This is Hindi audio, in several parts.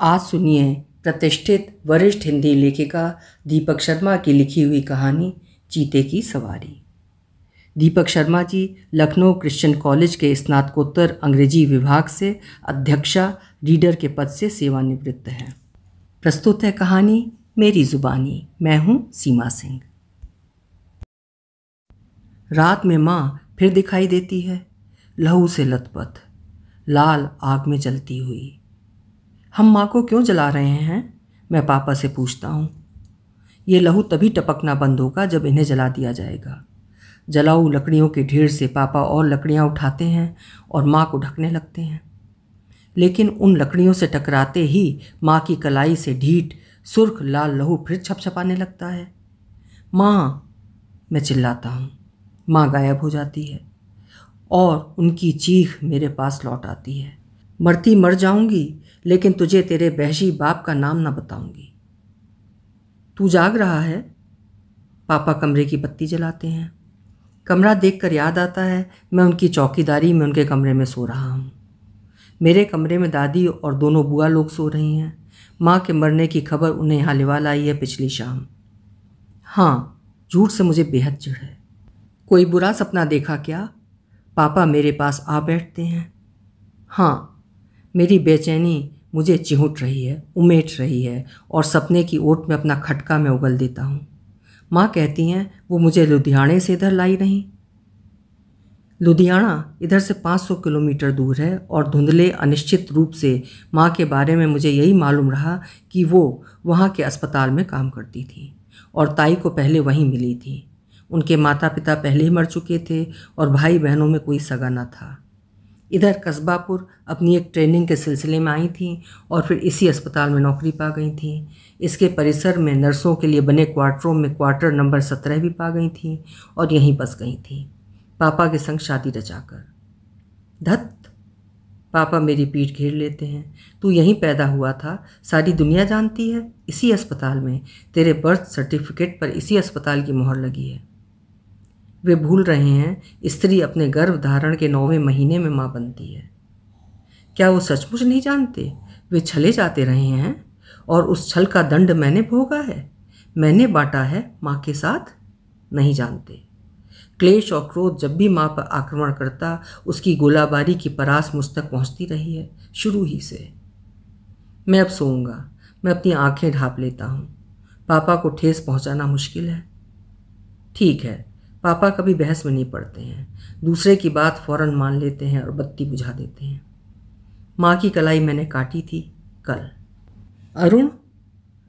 आज सुनिए प्रतिष्ठित वरिष्ठ हिंदी लेखिका दीपक शर्मा की लिखी हुई कहानी चीते की सवारी। दीपक शर्मा जी लखनऊ क्रिश्चियन कॉलेज के स्नातकोत्तर अंग्रेजी विभाग से अध्यक्षा रीडर के पद से सेवानिवृत्त हैं। प्रस्तुत है कहानी मेरी जुबानी। मैं हूँ सीमा सिंह। रात में माँ फिर दिखाई देती है, लहू से लथपथ, लाल आग में जलती हुई। हम माँ को क्यों जला रहे हैं? मैं पापा से पूछता हूँ। ये लहू तभी टपकना बंद होगा जब इन्हें जला दिया जाएगा। जलाऊ लकड़ियों के ढेर से पापा और लकड़ियाँ उठाते हैं और माँ को ढकने लगते हैं, लेकिन उन लकड़ियों से टकराते ही माँ की कलाई से ढीठ सुर्ख लाल लहू फिर छपछपाने लगता है। माँ, मैं चिल्लाता हूँ। माँ गायब हो जाती है और उनकी चीख मेरे पास लौट आती है। मरती मर जाऊंगी, लेकिन तुझे तेरे बहशी बाप का नाम न बताऊंगी। तू जाग रहा है? पापा कमरे की बत्ती जलाते हैं। कमरा देखकर याद आता है मैं उनकी चौकीदारी में उनके कमरे में सो रहा हूँ। मेरे कमरे में दादी और दोनों बुआ लोग सो रही हैं। माँ के मरने की खबर उन्हें यहाँ लिवाल आई है पिछली शाम। हाँ, झूठ से मुझे बेहद चिढ़ है। कोई बुरा सपना देखा क्या? पापा मेरे पास आ बैठते हैं। हाँ, मेरी बेचैनी मुझे चिहुट रही है, उमेट रही है और सपने की ओट में अपना खटका मैं उगल देता हूँ। माँ कहती हैं वो मुझे लुधियाने से इधर लाई नहीं। लुधियाना इधर से 500 किलोमीटर दूर है और धुंधले अनिश्चित रूप से माँ के बारे में मुझे यही मालूम रहा कि वो वहाँ के अस्पताल में काम करती थी और ताई को पहले वहीं मिली थी। उनके माता पिता पहले ही मर चुके थे और भाई बहनों में कोई सगा न था। इधर कस्बापुर अपनी एक ट्रेनिंग के सिलसिले में आई थी और फिर इसी अस्पताल में नौकरी पा गई थी। इसके परिसर में नर्सों के लिए बने क्वार्टरों में क्वार्टर नंबर 17 भी पा गई थी और यहीं बस गई थी, पापा के संग शादी रचाकर। धत! पापा मेरी पीठ घेर लेते हैं। तू यहीं पैदा हुआ था, सारी दुनिया जानती है। इसी अस्पताल में तेरे बर्थ सर्टिफिकेट पर इसी अस्पताल की मोहर लगी है। वे भूल रहे हैं स्त्री अपने गर्भ धारण के 9वें महीने में माँ बनती है। क्या वो सचमुच नहीं जानते? वे छले जाते रहे हैं और उस छल का दंड मैंने भोगा है, मैंने बांटा है माँ के साथ। नहीं जानते। क्लेश और क्रोध जब भी माँ पर आक्रमण करता, उसकी गोलाबारी की परास मुझ तक पहुँचती रही है शुरू ही से। मैं अब सोऊंगा। मैं अपनी आंखें ढाँप लेता हूँ। पापा को ठेस पहुँचाना मुश्किल है। ठीक है, पापा कभी बहस में नहीं पड़ते हैं, दूसरे की बात फौरन मान लेते हैं और बत्ती बुझा देते हैं। माँ की कलाई मैंने काटी थी कल। अरुण!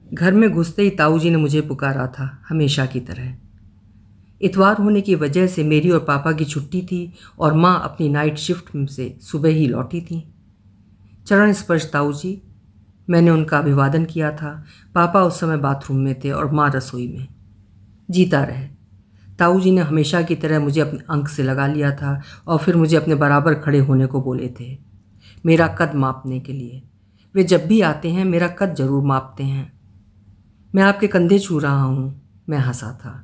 घर में घुसते ही ताऊ जी ने मुझे पुकारा था, हमेशा की तरह। इतवार होने की वजह से मेरी और पापा की छुट्टी थी और माँ अपनी नाइट शिफ्ट से सुबह ही लौटी थी। चरण स्पर्श ताऊ जी। मैंने उनका अभिवादन किया था। पापा उस समय बाथरूम में थे और माँ रसोई में। जीता रहे। ताऊ जी ने हमेशा की तरह मुझे अपने अंक से लगा लिया था और फिर मुझे अपने बराबर खड़े होने को बोले थे, मेरा कद मापने के लिए। वे जब भी आते हैं मेरा कद जरूर मापते हैं। मैं आपके कंधे छू रहा हूँ। मैं हंसा था।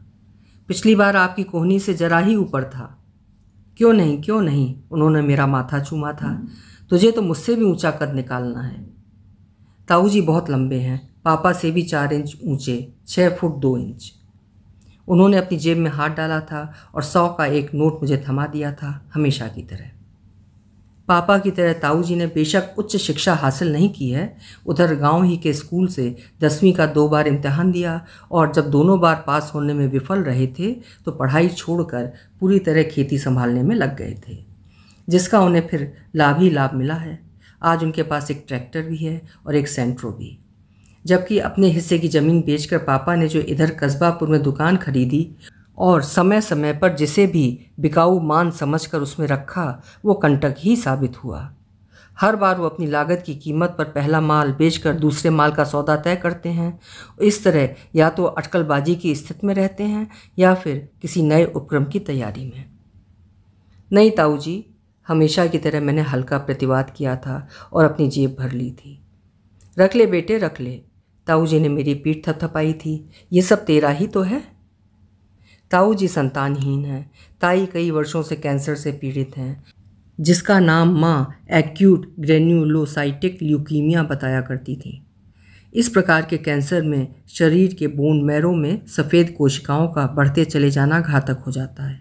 पिछली बार आपकी कोहनी से जरा ही ऊपर था। क्यों नहीं, क्यों नहीं, उन्होंने मेरा माथा चूमा था। तुझे तो मुझसे भी ऊंचा कद निकालना है। ताऊ जी बहुत लंबे हैं, पापा से भी 4 इंच ऊंचे, 6 फुट 2 इंच। उन्होंने अपनी जेब में हाथ डाला था और 100 का एक नोट मुझे थमा दिया था, हमेशा की तरह। पापा की तरह ताऊ जी ने बेशक उच्च शिक्षा हासिल नहीं की है। उधर गांव ही के स्कूल से 10वीं का 2 बार इम्तिहान दिया और जब दोनों बार पास होने में विफल रहे थे तो पढ़ाई छोड़कर पूरी तरह खेती संभालने में लग गए थे, जिसका उन्हें फिर लाभ ही लाभ मिला है। आज उनके पास एक ट्रैक्टर भी है और एक सेंट्रो भी। जबकि अपने हिस्से की ज़मीन बेचकर पापा ने जो इधर कस्बापुर में दुकान खरीदी और समय समय पर जिसे भी बिकाऊ मान समझकर उसमें रखा, वो कंटक ही साबित हुआ। हर बार वो अपनी लागत की कीमत पर पहला माल बेचकर दूसरे माल का सौदा तय करते हैं। इस तरह या तो अटकलबाजी की स्थिति में रहते हैं या फिर किसी नए उपक्रम की तैयारी में। नहीं ताऊ जी, हमेशा की तरह मैंने हल्का प्रतिवाद किया था और अपनी जेब भर ली थी। रख ले बेटे, रख ले। ताऊ जी ने मेरी पीठ थपथपाई थी। ये सब तेरा ही तो है। ताऊ जी संतानहीन हैं। ताई कई वर्षों से कैंसर से पीड़ित हैं। जिसका नाम माँ एक्यूट ग्रेन्युलोसाइटिक ल्यूकीमिया बताया करती थी। इस प्रकार के कैंसर में शरीर के बोन मैरो में सफ़ेद कोशिकाओं का बढ़ते चले जाना घातक हो जाता है।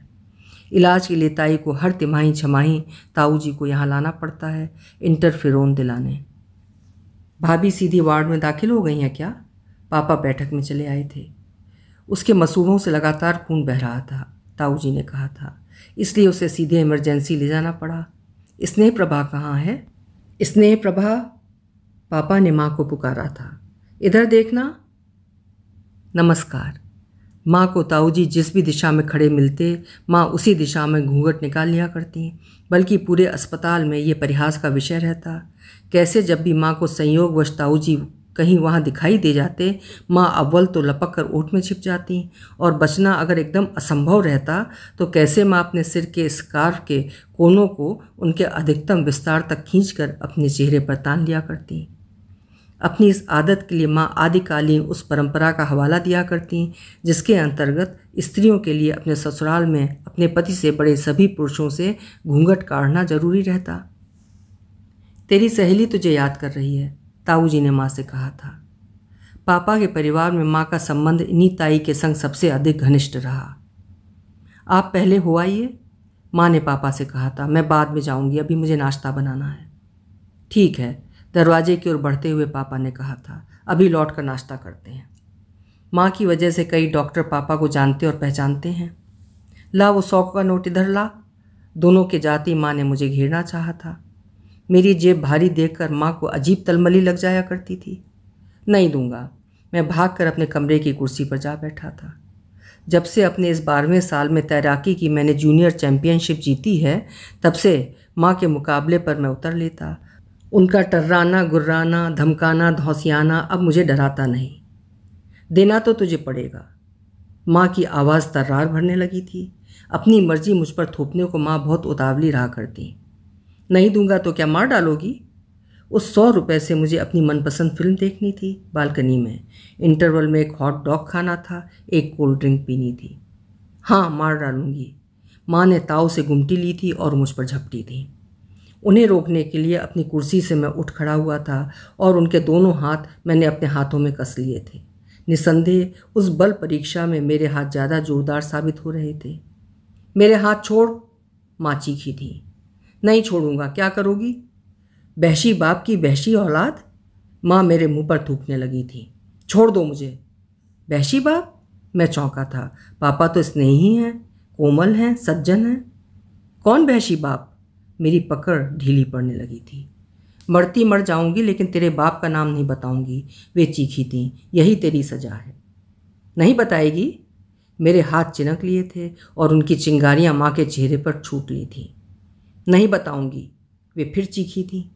इलाज के लिए ताई को हर तिमाही छमाही ताऊ जी को यहाँ लाना पड़ता है इंटरफेरोन दिलाने। भाभी सीधी वार्ड में दाखिल हो गई हैं क्या? पापा बैठक में चले आए थे। उसके मसूड़ों से लगातार खून बह रहा था, ताऊ जी ने कहा था, इसलिए उसे सीधे इमरजेंसी ले जाना पड़ा। स्नेह प्रभा कहाँ है? स्नेह प्रभा, पापा ने माँ को पुकारा था। इधर देखना। नमस्कार। माँ को ताऊ जी जिस भी दिशा में खड़े मिलते माँ उसी दिशा में घूंघट निकाल लिया करती, बल्कि पूरे अस्पताल में ये परिहास का विषय रहता। कैसे जब भी माँ को संयोगवश ताऊ जी कहीं वहाँ दिखाई दे जाते, माँ अव्वल तो लपक कर ओट में छिप जाती, और बचना अगर एकदम असंभव रहता तो कैसे माँ अपने सिर के स्कार्फ के कोनों को उनके अधिकतम विस्तार तक खींचकर अपने चेहरे पर तान लिया करती। अपनी इस आदत के लिए माँ आदिकालीन उस परंपरा का हवाला दिया करती जिसके अंतर्गत स्त्रियों के लिए अपने ससुराल में अपने पति से बड़े सभी पुरुषों से घूंघट काढ़ना जरूरी रहता। तेरी सहेली तुझे याद कर रही है, ताऊ जी ने माँ से कहा था। पापा के परिवार में माँ का संबंध इन्हीं ताई के संग सबसे अधिक घनिष्ठ रहा। आप पहले हो आइए, माँ ने पापा से कहा था। मैं बाद में जाऊँगी, अभी मुझे नाश्ता बनाना है। ठीक है, दरवाजे की ओर बढ़ते हुए पापा ने कहा था। अभी लौट कर नाश्ता करते हैं। माँ की वजह से कई डॉक्टर पापा को जानते और पहचानते हैं। ला वो 100 का नोट इधर ला। दोनों के जाती माँ ने मुझे घेरना चाहा था। मेरी जेब भारी देखकर माँ को अजीब तलमली लग जाया करती थी। नहीं दूंगा। मैं भागकर अपने कमरे की कुर्सी पर जा बैठा था। जब से अपने इस 12वें साल में तैराकी की मैंने जूनियर चैंपियनशिप जीती है, तब से माँ के मुकाबले पर मैं उतर लेता। उनका टर्राना, गुर्राना, धमकाना, धौसियाना अब मुझे डराता नहीं। देना तो तुझे पड़ेगा। माँ की आवाज़ तर्रार भरने लगी थी। अपनी मर्जी मुझ पर थोपने को माँ बहुत उतावली रहा करती। नहीं दूंगा तो क्या मार डालोगी? उस 100 रुपये से मुझे अपनी मनपसंद फिल्म देखनी थी, बालकनी में इंटरवल में एक हॉट डॉग खाना था, एक कोल्ड ड्रिंक पीनी थी। हाँ, मार डालूंगी। माँ ने ताऊ से गुमटी ली थी और मुझ पर झपटी थी। उन्हें रोकने के लिए अपनी कुर्सी से मैं उठ खड़ा हुआ था और उनके दोनों हाथ मैंने अपने हाथों में कस लिए थे। निसंदेह उस बल परीक्षा में मेरे हाथ ज़्यादा जोरदार साबित हो रहे थे। मेरे हाथ छोड़, माँ चीखी थी। नहीं छोड़ूंगा। क्या करोगी? बहशी बाप की बहशी औलाद, माँ मेरे मुंह पर थूकने लगी थी। छोड़ दो मुझे। बहशी बाप? मैं चौंका था। पापा तो स्नेही हैं, कोमल हैं, सज्जन हैं। कौन बहशी बाप? मेरी पकड़ ढीली पड़ने लगी थी। मरती मर जाऊंगी लेकिन तेरे बाप का नाम नहीं बताऊंगी, वे चीखी थी। यही तेरी सजा है। नहीं बताएगी? मेरे हाथ चिनक लिए थे और उनकी चिंगारियां माँ के चेहरे पर छूट ली थीं। नहीं बताऊंगी, वे फिर चीखी थी।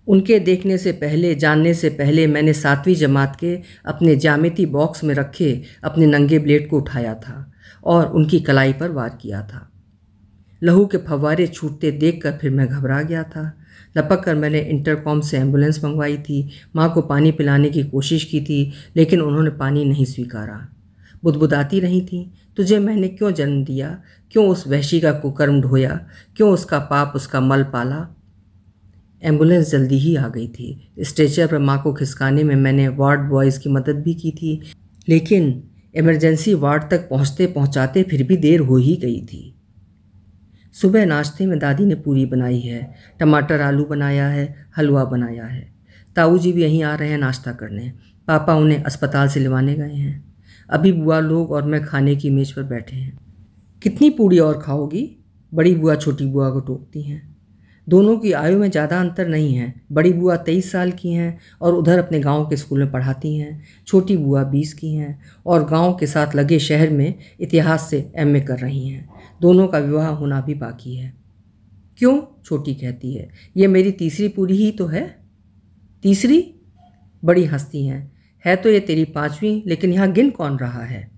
उनके देखने से पहले, जानने से पहले मैंने 7वीं जमात के अपने ज्यामिति बॉक्स में रखे अपने नंगे ब्लेड को उठाया था और उनकी कलाई पर वार किया था। लहू के फव्वारे छूटते देखकर फिर मैं घबरा गया था। लपक कर मैंने इंटरकॉम से एम्बुलेंस मंगवाई थी। माँ को पानी पिलाने की कोशिश की थी लेकिन उन्होंने पानी नहीं स्वीकारा। बुदबुदाती रही थी, तुझे मैंने क्यों जन्म दिया, क्यों उस वहशी का कुकर्म ढोया, क्यों उसका पाप, उसका मल पाला। एम्बुलेंस जल्दी ही आ गई थी। स्ट्रेचर पर माँ को खिसकाने में मैंने वार्ड बॉयज़ की मदद भी की थी, लेकिन इमरजेंसी वार्ड तक पहुँचते पहुँचाते फिर भी देर हो ही गई थी। सुबह नाश्ते में दादी ने पूरी बनाई है, टमाटर आलू बनाया है, हलवा बनाया है। ताऊ जी भी यहीं आ रहे हैं नाश्ता करने। पापा उन्हें अस्पताल से लिवाने गए हैं। अभी बुआ लोग और मैं खाने की मेज़ पर बैठे हैं। कितनी पूड़ी और खाओगी? बड़ी बुआ छोटी बुआ को टोकती हैं। दोनों की आयु में ज़्यादा अंतर नहीं है। बड़ी बुआ 23 साल की हैं और उधर अपने गांव के स्कूल में पढ़ाती हैं। छोटी बुआ 20 की हैं और गांव के साथ लगे शहर में इतिहास से एमए कर रही हैं। दोनों का विवाह होना भी बाकी है। क्यों? छोटी कहती है। ये मेरी तीसरी पूरी ही तो है। तीसरी? बड़ी हंसती हैं। है तो ये तेरी 5वीं, लेकिन यहाँ गिन कौन रहा है?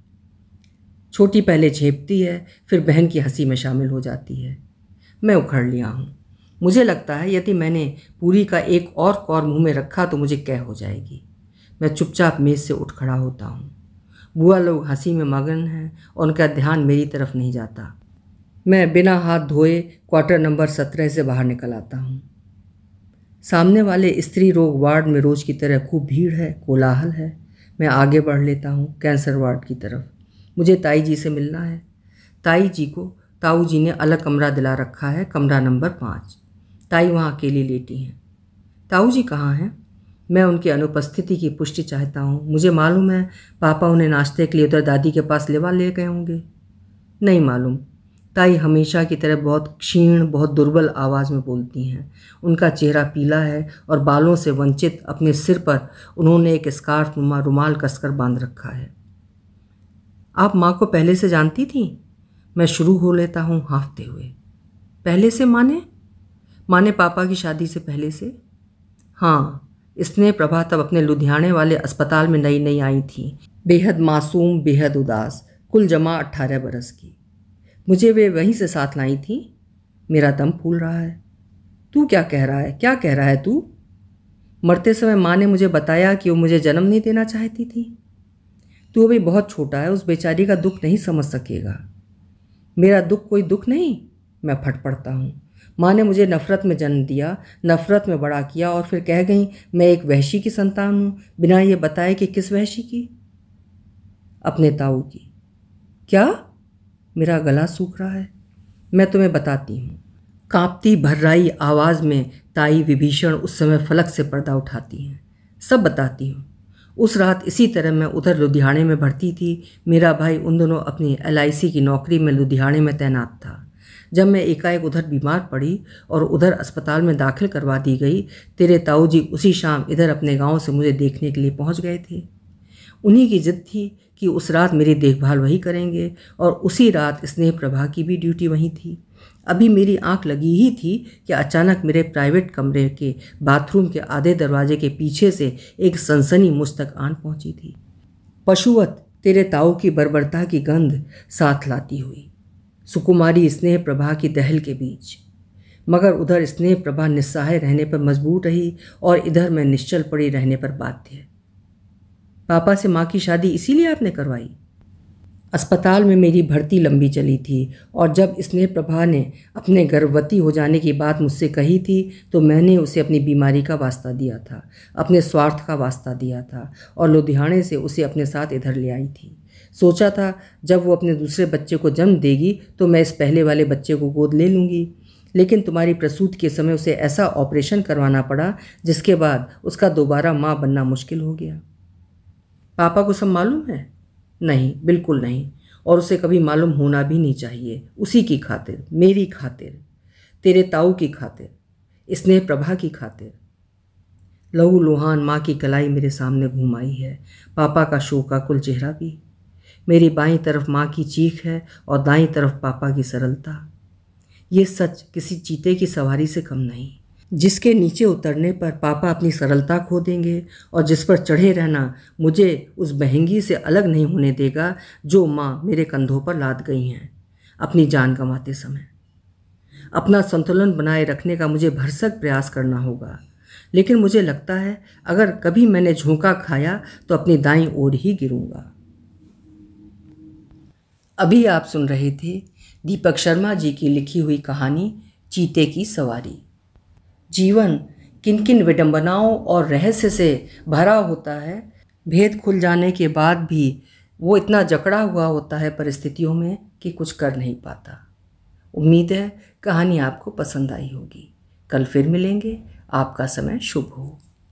छोटी पहले झेपती है, फिर बहन की हंसी में शामिल हो जाती है। मैं उखड़ लिया हूँ। मुझे लगता है यदि मैंने पूरी का एक और कौर मुंह में रखा तो मुझे कैं हो जाएगी। मैं चुपचाप मेज़ से उठ खड़ा होता हूँ। बुआ लोग हंसी में मगन हैं और उनका ध्यान मेरी तरफ नहीं जाता। मैं बिना हाथ धोए क्वार्टर नंबर 17 से बाहर निकल आता हूँ। सामने वाले स्त्री रोग वार्ड में रोज की तरह खूब भीड़ है, कोलाहल है। मैं आगे बढ़ लेता हूँ कैंसर वार्ड की तरफ। मुझे ताई जी से मिलना है। ताई जी को ताऊ जी ने अलग कमरा दिला रखा है, कमरा नंबर 5। ताई वहाँ अकेली लेटी हैं। ताऊ जी कहाँ हैं? मैं उनकी अनुपस्थिति की पुष्टि चाहता हूँ। मुझे मालूम है पापा उन्हें नाश्ते के लिए उधर दादी के पास ले गए होंगे। नहीं मालूम। ताई हमेशा की तरह बहुत क्षीण, बहुत दुर्बल आवाज़ में बोलती हैं। उनका चेहरा पीला है और बालों से वंचित अपने सिर पर उन्होंने एक स्कार्फ नुमा रुमाल कसकर बांध रखा है। आप माँ को पहले से जानती थीं? मैं शुरू हो लेता हूँ हाँफते हुए। पहले से माने? माने पापा की शादी से पहले से? हाँ, स्नेह प्रभा तब अपने लुधियाने वाले अस्पताल में नई नई आई थी, बेहद मासूम, बेहद उदास, कुल जमा 18 बरस की। मुझे वे वहीं से साथ लाई थी। मेरा दम फूल रहा है। तू क्या कह रहा है? क्या कह रहा है तू? मरते समय माँ ने मुझे बताया कि वो मुझे जन्म नहीं देना चाहती थी। तू अभी बहुत छोटा है, उस बेचारी का दुख नहीं समझ सकेगा। मेरा दुख कोई दुख नहीं। मैं फट पड़ता हूँ। माँ ने मुझे नफ़रत में जन्म दिया, नफ़रत में बड़ा किया और फिर कह गई मैं एक वहशी की संतान हूँ, बिना ये बताए कि किस वहशी की? अपने ताऊ की। क्या? मेरा गला सूख रहा है। मैं तुम्हें बताती हूँ। कांपती भर्राई आवाज़ में ताई विभीषण उस समय फलक से पर्दा उठाती हैं। सब बताती हूँ। उस रात इसी तरह मैं उधर लुधियाने में भर्ती थी। मेरा भाई उन दोनों अपनी LIC की नौकरी में लुधियाने में तैनात था। जब मैं एकाएक उधर बीमार पड़ी और उधर अस्पताल में दाखिल करवा दी गई, तेरे ताऊ जी उसी शाम इधर अपने गांव से मुझे देखने के लिए पहुंच गए थे। उन्हीं की जिद थी कि उस रात मेरी देखभाल वही करेंगे और उसी रात स्नेह प्रभा की भी ड्यूटी वहीं थी। अभी मेरी आंख लगी ही थी कि अचानक मेरे प्राइवेट कमरे के बाथरूम के आधे दरवाजे के पीछे से एक सनसनी मुझ तक आन पहुंची थी, पशुवत तेरे ताऊ की बर्बरता की गंध साथ लाती हुई, सुकुमारी स्नेह प्रभा की दहल के बीच। मगर उधर स्नेह प्रभा निस्सहाय रहने पर मजबूर रही और इधर मैं निश्चल पड़ी रहने पर बाध्य। पापा से माँ की शादी इसीलिए आपने करवाई? अस्पताल में मेरी भर्ती लंबी चली थी और जब स्नेह प्रभा ने अपने गर्भवती हो जाने की बात मुझसे कही थी तो मैंने उसे अपनी बीमारी का वास्ता दिया था, अपने स्वार्थ का वास्ता दिया था और लुधियाने से उसे अपने साथ इधर ले आई थी। सोचा था जब वो अपने दूसरे बच्चे को जन्म देगी तो मैं इस पहले वाले बच्चे को गोद ले लूँगी। लेकिन तुम्हारी प्रसूति के समय उसे ऐसा ऑपरेशन करवाना पड़ा जिसके बाद उसका दोबारा माँ बनना मुश्किल हो गया। पापा को सब मालूम है? नहीं, बिल्कुल नहीं, और उसे कभी मालूम होना भी नहीं चाहिए। उसी की खातिर, मेरी खातिर, तेरे ताऊ की खातिर, स्नेह प्रभा की खातिर। लहू लुहान माँ की कलाई मेरे सामने घूम आई है, पापा का शोकाकुल चेहरा भी। मेरी बाईं तरफ माँ की चीख है और दाईं तरफ पापा की सरलता। ये सच किसी चीते की सवारी से कम नहीं, जिसके नीचे उतरने पर पापा अपनी सरलता खो देंगे और जिस पर चढ़े रहना मुझे उस बहंगी से अलग नहीं होने देगा जो माँ मेरे कंधों पर लाद गई हैं अपनी जान गंवाते समय। अपना संतुलन बनाए रखने का मुझे भरसक प्रयास करना होगा, लेकिन मुझे लगता है अगर कभी मैंने झोंका खाया तो अपनी दाईं ओर ही गिरूंगा। अभी आप सुन रहे थे दीपक शर्मा जी की लिखी हुई कहानी चीते की सवारी। जीवन किन किन विडंबनाओं और रहस्य से भरा होता है। भेद खुल जाने के बाद भी वो इतना जकड़ा हुआ होता है परिस्थितियों में कि कुछ कर नहीं पाता। उम्मीद है कहानी आपको पसंद आई होगी। कल फिर मिलेंगे। आपका समय शुभ हो।